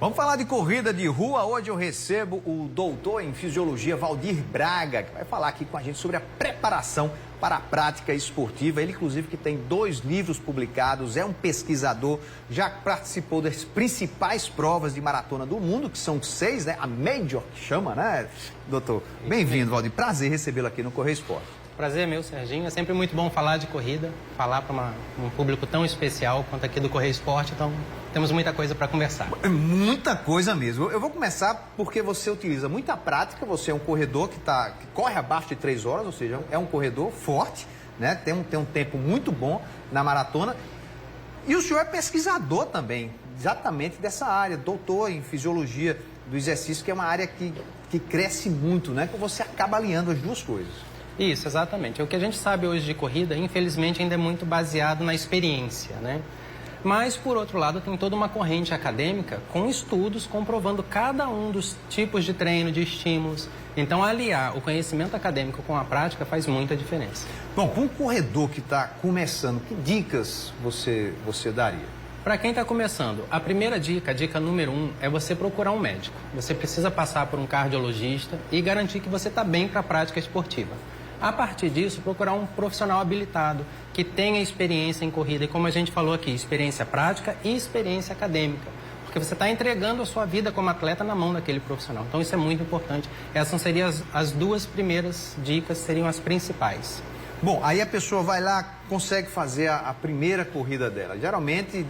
Vamos falar de corrida de rua. Hoje eu recebo o doutor em fisiologia Valdir Braga, que vai falar aqui com a gente sobre a preparação para a prática esportiva. Ele, inclusive, que tem 2 livros publicados, é um pesquisador, já participou das principais provas de maratona do mundo, que são 6, né? A Major, que chama, né, doutor? Bem-vindo, Valdir. Prazer recebê-lo aqui no Correio Esporte. Prazer é meu, Serginho. É sempre muito bom falar de corrida, falar para um público tão especial quanto aqui do Correio Esporte, então temos muita coisa para conversar. Muita coisa mesmo. Eu vou começar porque você utiliza muita prática, você é um corredor que corre abaixo de 3 horas, ou seja, é um corredor forte, né? Tem um tempo muito bom na maratona. E o senhor é pesquisador também, exatamente dessa área, doutor em fisiologia do exercício, que é uma área que cresce muito, né? Que você acaba alinhando as duas coisas. Isso, exatamente. O que a gente sabe hoje de corrida, infelizmente, ainda é muito baseado na experiência, né? Mas, por outro lado, tem toda uma corrente acadêmica com estudos comprovando cada um dos tipos de treino, de estímulos. Então, aliar o conhecimento acadêmico com a prática faz muita diferença. Bom, para um corredor que está começando, que dicas você daria? Para quem está começando, a primeira dica, a dica número 1, é você procurar um médico. Você precisa passar por um cardiologista e garantir que você está bem para a prática esportiva. A partir disso, procurar um profissional habilitado, que tenha experiência em corrida. E como a gente falou aqui, experiência prática e experiência acadêmica. Porque você está entregando a sua vida como atleta na mão daquele profissional. Então isso é muito importante. Essas seriam as 2 primeiras dicas, seriam as principais. Bom, aí a pessoa vai lá, consegue fazer a primeira corrida dela, geralmente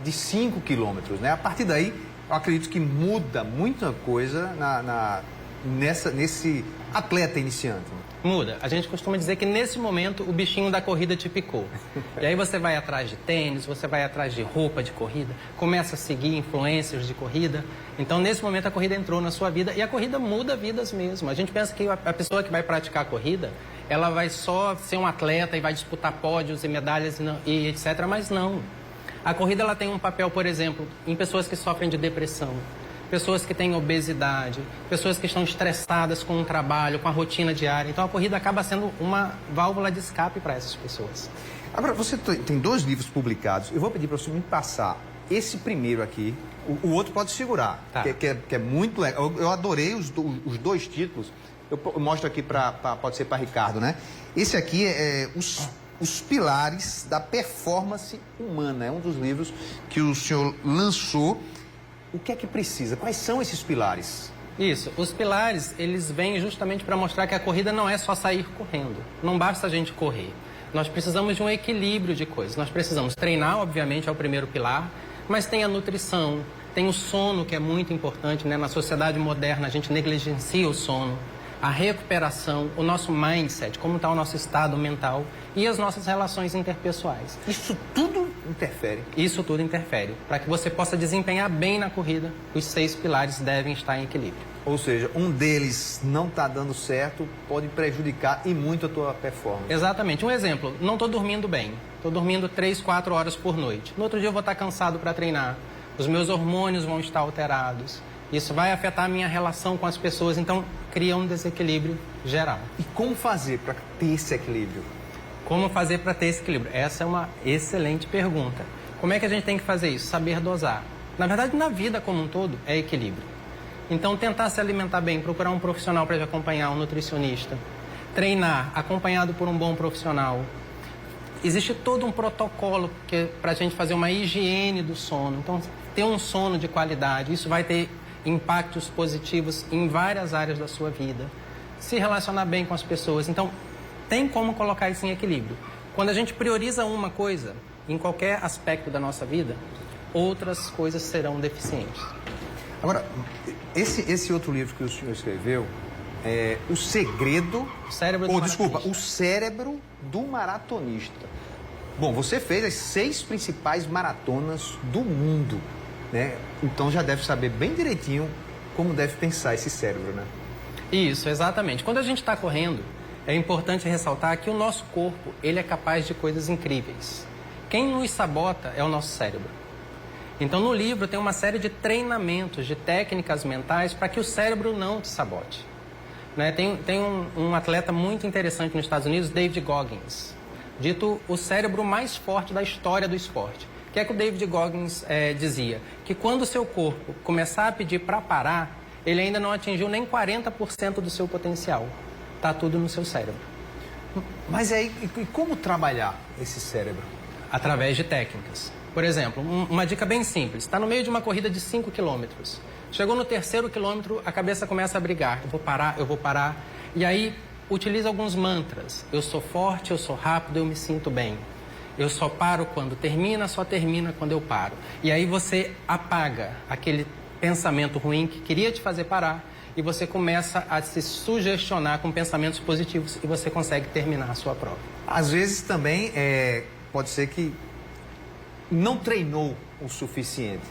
de 5 quilômetros, né? A partir daí, eu acredito que muda muita coisa nesse atleta iniciante. Muda. A gente costuma dizer que nesse momento o bichinho da corrida te picou. E aí você vai atrás de tênis, você vai atrás de roupa de corrida, começa a seguir influencers de corrida. Então nesse momento a corrida entrou na sua vida e a corrida muda vidas mesmo. A gente pensa que a pessoa que vai praticar a corrida, ela vai só ser um atleta e vai disputar pódios e medalhas e etc. Mas não. A corrida ela tem um papel, por exemplo, em pessoas que sofrem de depressão, pessoas que têm obesidade, pessoas que estão estressadas com o trabalho, com a rotina diária. Então a corrida acaba sendo uma válvula de escape para essas pessoas. Agora, você tem 2 livros publicados. Eu vou pedir para você me passar esse primeiro aqui. O outro pode segurar, tá. que é muito legal. Eu adorei os 2 títulos. Eu mostro aqui, pode ser para Ricardo, né? Esse aqui é os pilares da performance humana. É um dos livros que o senhor lançou. O que é que precisa? Quais são esses pilares? Isso. Os pilares, eles vêm justamente para mostrar que a corrida não é só sair correndo. Não basta a gente correr. Nós precisamos de um equilíbrio de coisas. Nós precisamos treinar, obviamente, é o primeiro pilar, mas tem a nutrição, tem o sono, que é muito importante, né? Na sociedade moderna, a gente negligencia o sono. A recuperação, o nosso mindset, como está o nosso estado mental e as nossas relações interpessoais. Isso tudo interfere? Isso tudo interfere. Para que você possa desempenhar bem na corrida, os 6 pilares devem estar em equilíbrio. Ou seja, um deles não está dando certo, pode prejudicar e muito a tua performance. Exatamente. Um exemplo, não estou dormindo bem. Estou dormindo 3, 4 horas por noite. No outro dia eu vou estar cansado para treinar. Os meus hormônios vão estar alterados. Isso vai afetar a minha relação com as pessoas, então cria um desequilíbrio geral. E como fazer para ter esse equilíbrio? Como fazer para ter esse equilíbrio? Essa é uma excelente pergunta. Como é que a gente tem que fazer isso? Saber dosar. Na verdade, na vida como um todo, é equilíbrio. Então, tentar se alimentar bem, procurar um profissional para te acompanhar, um nutricionista. Treinar, acompanhado por um bom profissional. Existe todo um protocolo para a gente fazer uma higiene do sono. Então, ter um sono de qualidade, isso vai ter impactos positivos em várias áreas da sua vida. Se relacionar bem com as pessoas. Então, tem como colocar isso em equilíbrio. Quando a gente prioriza uma coisa, em qualquer aspecto da nossa vida, outras coisas serão deficientes. Agora, esse outro livro que o senhor escreveu é O Segredo... O Cérebro do Maratonista. Bom, você fez as 6 principais maratonas do mundo, né? Então já deve saber bem direitinho como deve pensar esse cérebro, né? Isso, exatamente. Quando a gente está correndo, é importante ressaltar que o nosso corpo, ele é capaz de coisas incríveis. Quem nos sabota é o nosso cérebro. Então, no livro tem uma série de treinamentos, de técnicas mentais para que o cérebro não te sabote. Né? Tem um atleta muito interessante nos Estados Unidos, David Goggins, dito o cérebro mais forte da história do esporte. O que é que o David Goggins dizia? Que quando o seu corpo começar a pedir para parar, ele ainda não atingiu nem 40% do seu potencial. Está tudo no seu cérebro. Mas aí, e como trabalhar esse cérebro? Através de técnicas. Por exemplo, uma dica bem simples. Está no meio de uma corrida de 5 quilômetros. Chegou no 3º quilômetro, a cabeça começa a brigar. Eu vou parar. E aí, utiliza alguns mantras. Eu sou forte, eu sou rápido, eu me sinto bem. Eu só paro quando termina, só termina quando eu paro. E aí você apaga aquele pensamento ruim que queria te fazer parar e você começa a se sugestionar com pensamentos positivos e você consegue terminar a sua prova. Às vezes também pode ser que não treinou o suficiente.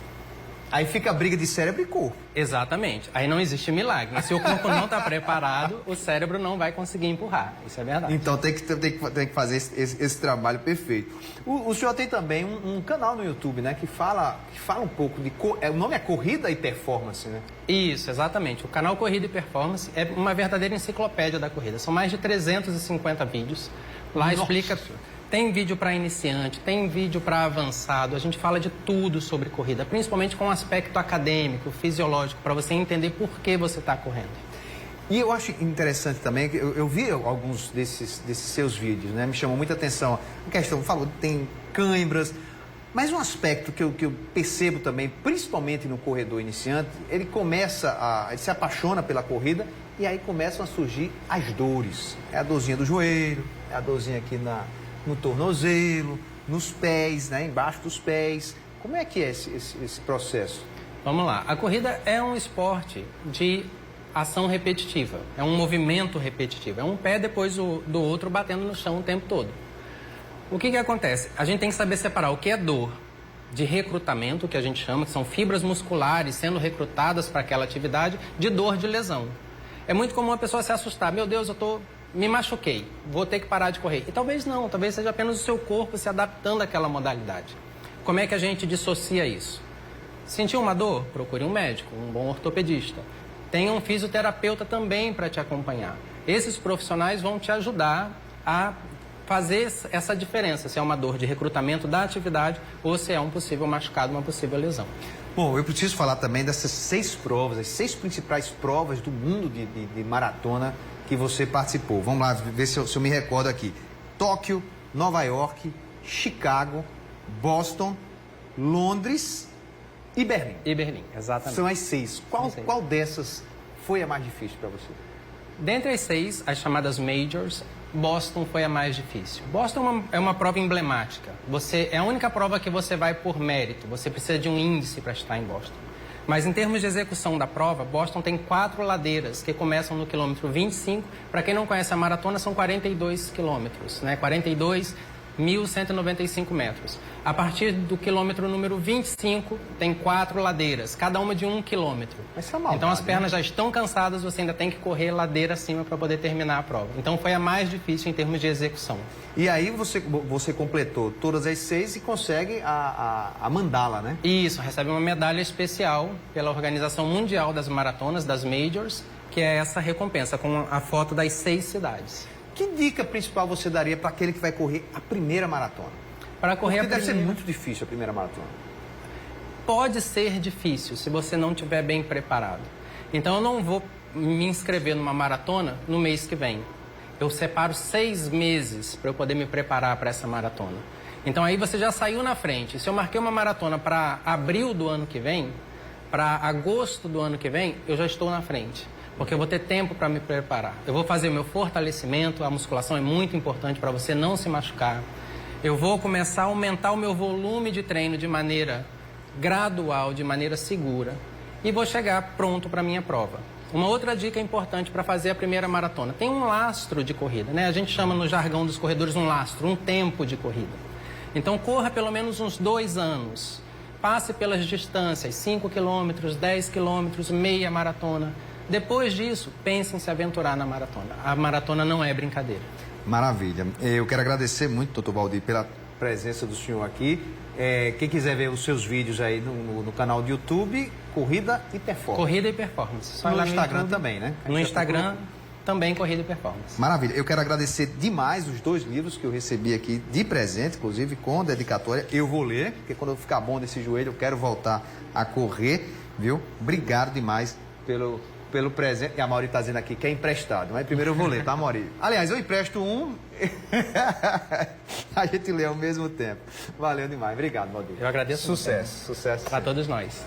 Aí fica a briga de cérebro e corpo. Exatamente. Aí não existe milagre. Se o corpo não está preparado, o cérebro não vai conseguir empurrar. Isso é verdade. Então tem que fazer esse trabalho perfeito. O senhor tem também um canal no YouTube, né? Que fala um pouco de... O nome é Corrida e Performance, né? Isso, exatamente. O canal Corrida e Performance é uma verdadeira enciclopédia da corrida. São mais de 350 vídeos. Lá Nossa. Explica... Tem vídeo para iniciante, tem vídeo para avançado. A gente fala de tudo sobre corrida, principalmente com o aspecto acadêmico, fisiológico, para você entender por que você está correndo. E eu acho interessante também, que eu vi alguns desses seus vídeos, né? Me chamou muita atenção. A questão, falou, tem câimbras, mas um aspecto que eu percebo também, principalmente no corredor iniciante, ele se apaixona pela corrida e aí começam a surgir as dores. É a dorzinha do joelho, é a dorzinha aqui no tornozelo, nos pés, né? Embaixo dos pés. Como é que é esse processo? Vamos lá. A corrida é um esporte de ação repetitiva. É um movimento repetitivo. É um pé depois do outro batendo no chão o tempo todo. O que acontece? A gente tem que saber separar o que é dor de recrutamento, que a gente chama, que são fibras musculares sendo recrutadas para aquela atividade, de dor de lesão. É muito comum a pessoa se assustar. Meu Deus, me machuquei, vou ter que parar de correr. E talvez não, talvez seja apenas o seu corpo se adaptando àquela modalidade. Como é que a gente dissocia isso? Sentiu uma dor? Procure um médico, um bom ortopedista. Tenha um fisioterapeuta também para te acompanhar. Esses profissionais vão te ajudar a fazer essa diferença, se é uma dor de recrutamento da atividade ou se é um possível machucado, uma possível lesão. Bom, eu preciso falar também dessas 6 provas, as 6 principais provas do mundo de maratona que você participou. Vamos lá, ver se eu me recordo aqui. Tóquio, Nova York, Chicago, Boston, Londres e Berlim. E Berlim, exatamente. São as 6. Qual dessas foi a mais difícil para você? Dentre as 6, as chamadas Majors, Boston foi a mais difícil. Boston é uma prova emblemática. É a única prova que você vai por mérito. Você precisa de um índice para estar em Boston. Mas em termos de execução da prova, Boston tem 4 ladeiras que começam no quilômetro 25. Para quem não conhece a maratona, são 42 quilômetros, né? 42.195 metros. A partir do quilômetro número 25, tem 4 ladeiras, cada uma de 1 quilômetro. Mas é maldade, então as pernas né? já estão cansadas, você ainda tem que correr ladeira acima para poder terminar a prova. Então foi a mais difícil em termos de execução. E aí você completou todas as 6 e consegue a mandala, né? Isso, recebe uma medalha especial pela Organização Mundial das Maratonas, das Majors, que é essa recompensa, com a foto das 6 cidades. Que dica principal você daria para aquele que vai correr a primeira maratona? Para correr Porque a deve ser primeira... muito difícil a primeira maratona. Pode ser difícil se você não estiver bem preparado. Então eu não vou me inscrever numa maratona no mês que vem. Eu separo 6 meses para eu poder me preparar para essa maratona. Então aí você já saiu na frente. Se eu marquei uma maratona para abril do ano que vem, para agosto do ano que vem, eu já estou na frente. Porque eu vou ter tempo para me preparar. Eu vou fazer o meu fortalecimento, a musculação é muito importante para você não se machucar. Eu vou começar a aumentar o meu volume de treino de maneira gradual, de maneira segura. E vou chegar pronto para a minha prova. Uma outra dica importante para fazer a primeira maratona. Tem um lastro de corrida, né? A gente chama no jargão dos corredores um lastro, um tempo de corrida. Então corra pelo menos uns 2 anos. Passe pelas distâncias, 5 quilômetros, 10 quilômetros, meia maratona. Depois disso, pense em se aventurar na maratona. A maratona não é brincadeira. Maravilha. Eu quero agradecer muito, doutor Valdir, pela presença do senhor aqui. Quem quiser ver os seus vídeos aí no canal do YouTube, Corrida e Performance. Corrida e Performance. Só No lá Instagram YouTube, também, né? No Instagram, também corrida e performance. Maravilha. Eu quero agradecer demais os 2 livros que eu recebi aqui de presente, inclusive com dedicatória. Eu vou ler, porque quando eu ficar bom desse joelho, eu quero voltar a correr, viu? Obrigado demais pelo presente. E a Mauri está dizendo aqui que é emprestado, mas primeiro eu vou ler, tá, Mauri? Aliás, eu empresto um, a gente lê ao mesmo tempo. Valeu demais. Obrigado, Mauri. Eu agradeço. Sucesso, sucesso. Para todos nós.